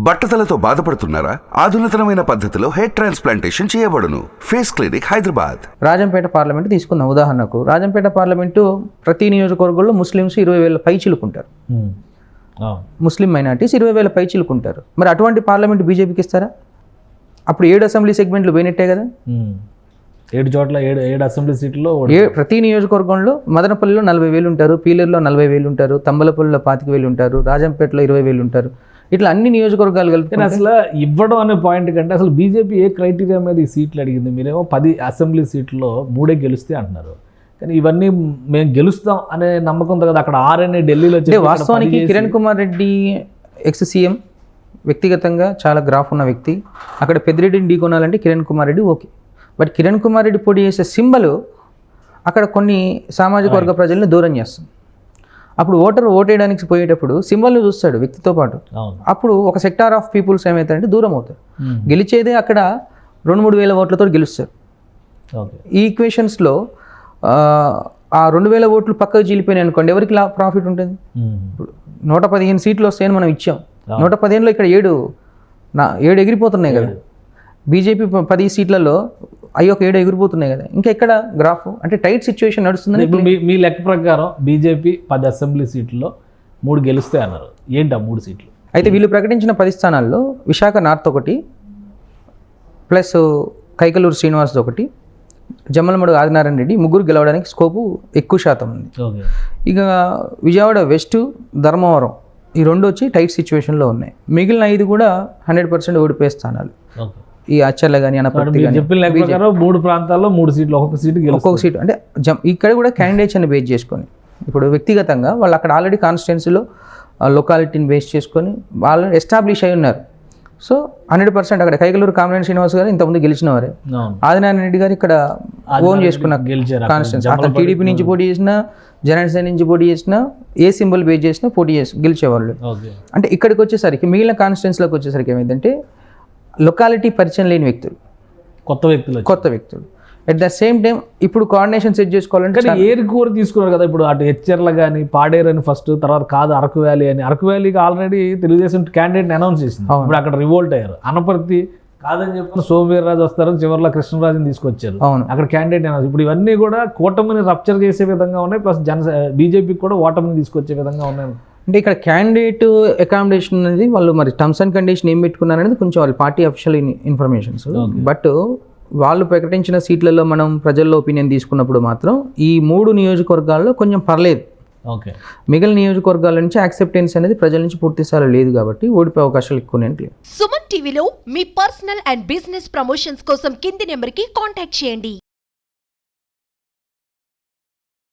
బట్టతలతో బాధపడుతున్నారా? ఆధునితనమైన పద్ధతిలో hair transplantation చేయబడును. Face clinic, Hyderabad. Rajampet parliament తీసుకుందాం ఉదాహరణకు. రాజంపేట పార్లమెంటు ప్రతి నియోజకవర్గంలో ముస్లిమ్స్ 20,000 పైచిలుకుంటారు. ముస్లిం మైనార్టీస్ 20,000 పైచిలుకుంటారు. మరి అటువంటి పార్లమెంట్ బీజేపీకి ఇస్తారా? అప్పుడు 7 అసెంబ్లీ సెగ్మెంట్లు పోయినట్టే కదా. 7 చోట్ల 7 అసెంబ్లీ సీట్లలో ప్రతి నియోజకవర్గంలో మదనపల్లిలో 40,000 ఉంటారు, పీలేరులో 40,000 ఉంటారు, తంబలపల్లిలో 25,000 ఉంటారు, రాజంపేటలో 20,000 ఉంటారు. ఇట్లా అన్ని నియోజకవర్గాలు కలిపి అసలు ఇవ్వడం అనే పాయింట్ కంటే అసలు బీజేపీ ఏ క్రైటీరియా మీద ఈ సీట్లు అడిగింది? మీరేమో 10 అసెంబ్లీ సీట్లలో 3 గెలుస్తే అంటున్నారు, కానీ ఇవన్నీ మేము గెలుస్తాం అనే నమ్మకంతో కదా అక్కడ 6 అనే ఢిల్లీలో. వాస్తవానికి కిరణ్ కుమార్ రెడ్డి ఎక్స్ సీఎం వ్యక్తిగతంగా చాలా గ్రాఫ్ ఉన్న వ్యక్తి. అక్కడ పెద్దిరెడ్డిని ఢీకొనాలంటే కిరణ్ కుమార్ రెడ్డి ఓకే. బట్ కిరణ్ కుమార్ రెడ్డి పోటీ చేసే సింబల్ అక్కడ కొన్ని సామాజిక వర్గ ప్రజల్ని దూరం చేస్తుంది. అప్పుడు ఓటేయడానికి పోయేటప్పుడు సింబల్ని చూస్తాడు వ్యక్తితో పాటు. అప్పుడు ఒక సెక్టార్ ఆఫ్ పీపుల్స్ ఏమవుతారంటే దూరం అవుతారు. గెలిచేదే అక్కడ 2-3 వేల ఓట్లతో గెలుస్తారు. ఈ ఈక్వేషన్స్లో ఆ 2,000 ఓట్లు పక్కకు చీలిపోయినాయి అనుకోండి, ఎవరికి ప్రాఫిట్ ఉంటుంది? ఇప్పుడు 115 సీట్లు వస్తాయని మనం ఇచ్చాం. 115లో ఇక్కడ 7 ఎగిరిపోతున్నాయి కదా. బీజేపీ 10 సీట్లలో 7 ఎగిరిపోతున్నాయి కదా. ఇంకా ఎక్కడ గ్రాఫ్ అంటే టైట్ సిచ్యువేషన్ నడుస్తుందని. ఇప్పుడు మీ లెక్క ప్రకారం బీజేపీ 10 అసెంబ్లీ సీట్లలో 3 గెలుస్తే అన్నారు. ఏంటి ఆ 3 సీట్లు? అయితే వీళ్ళు ప్రకటించిన 10 స్థానాల్లో విశాఖ నార్త్ ఒకటి, ప్లస్ కైకలూరు శ్రీనివాస్ ఒకటి, జమ్మలమడుగు ఆదినారాయణ రెడ్డి, ముగ్గురు గెలవడానికి స్కోపు ఎక్కువ శాతం ఉంది. ఇక విజయవాడ వెస్ట్, ధర్మవరం ఈ 2 వచ్చి టైట్ సిచ్యువేషన్లో ఉన్నాయి. మిగిలిన 5 కూడా 100% ఓడిపోయే స్థానాలు. ఈ అచ్చర్ల కానీ అనపర్తి కానీ 3 ప్రాంతాల్లో 3 సీట్లు, ఒక్కొక్క సీటు అంటే ఇక్కడ కూడా క్యాండిడేట్స్ అని బేస్ చేసుకొని, ఇప్పుడు వ్యక్తిగతంగా వాళ్ళు అక్కడ ఆల్రెడీ కాన్స్టిట్యున్సీలో లొకాలిటీని బేస్ చేసుకొని వాళ్ళు ఎస్టాబ్లిష్ అయి ఉన్నారు. సో 100% అక్కడ కైకలూరు కామినేని శ్రీనివాస్ గారు ఇంతకుముందు గెలిచిన వారే. ఆదినారాయణ రెడ్డి గారు ఇక్కడ ఓన్ చేసుకున్న కాన్స్టిట్యున్సీ. అతను టీడీపీ నుంచి పోటీ చేసినా, జనసేన నుంచి పోటీ చేసినా, ఏ సింబల్ బేస్ చేసినా పోటీ గెలిచేవాళ్ళు. అంటే ఇక్కడికి వచ్చేసరికి మిగిలిన కాన్స్టిట్యున్సీలోకి వచ్చేసరికి ఏమైందంటే లొకాలిటీ పరిచయం లేని వ్యక్తులు, కొత్త వ్యక్తులు. అట్ ద సేమ్ టైం ఇప్పుడు కోఆర్డినేషన్ సెట్ చేసుకోవాలంటే ఏరి కూర తీసుకున్నారు కదా. ఇప్పుడు అటు హెచ్చర్ల కానీ పాడేరు అని ఫస్ట్, తర్వాత కాదు అరకు వ్యాలీ అని. అరకు వ్యాలీకి ఆల్రెడీ తెలుగుదేశం క్యాండిడేట్ని అనౌన్స్ చేసింది. ఇప్పుడు అక్కడ రివోల్ట్ అయ్యారు. అనపర్తి కాదని చెప్పి సోమవీర్రాజు వస్తారని చివరిలో కృష్ణరాజుని తీసుకొచ్చారు. అక్కడ క్యాండిడేట్ అనౌన్స్. ఇప్పుడు ఇవన్నీ కూడా కూటమిని రప్చర్ చేసే విధంగా ఉన్నాయి, ప్లస్ బీజేపీకి కూడా ఓటమిని తీసుకొచ్చే విధంగా ఉన్నాయి. అంటే ఇక్కడ క్యాండిడేట్ అకామిడేషన్ అనేది వాళ్ళు మరి టర్మ్స్ అండ్ కండిషన్ ఏం పెట్టుకున్నారనేది కొంచెం వాళ్ళ పార్టీ అఫీషియల్ ఇన్ఫర్మేషన్స్. బట్ వాళ్ళు ప్రకటించిన సీట్లలో మనం ప్రజల్లో ఒపీనియన్ తీసుకున్నప్పుడు మాత్రం ఈ 3 నియోజకవర్గాల్లో కొంచెం పర్లేదు. మిగిలిన నియోజకవర్గాల నుంచి యాక్సెప్టెన్స్ అనేది ప్రజల నుంచి పూర్తి స్థాయిలో లేదు కాబట్టి ఓడిపోయే అవకాశాలు ఎక్కువ. సుమన్ టీవీలో మీ పర్సనల్ అండ్ బిజినెస్ ప్రమోషన్స్ కోసం కింది నెంబర్కి కాంటాక్ట్ చేయండి.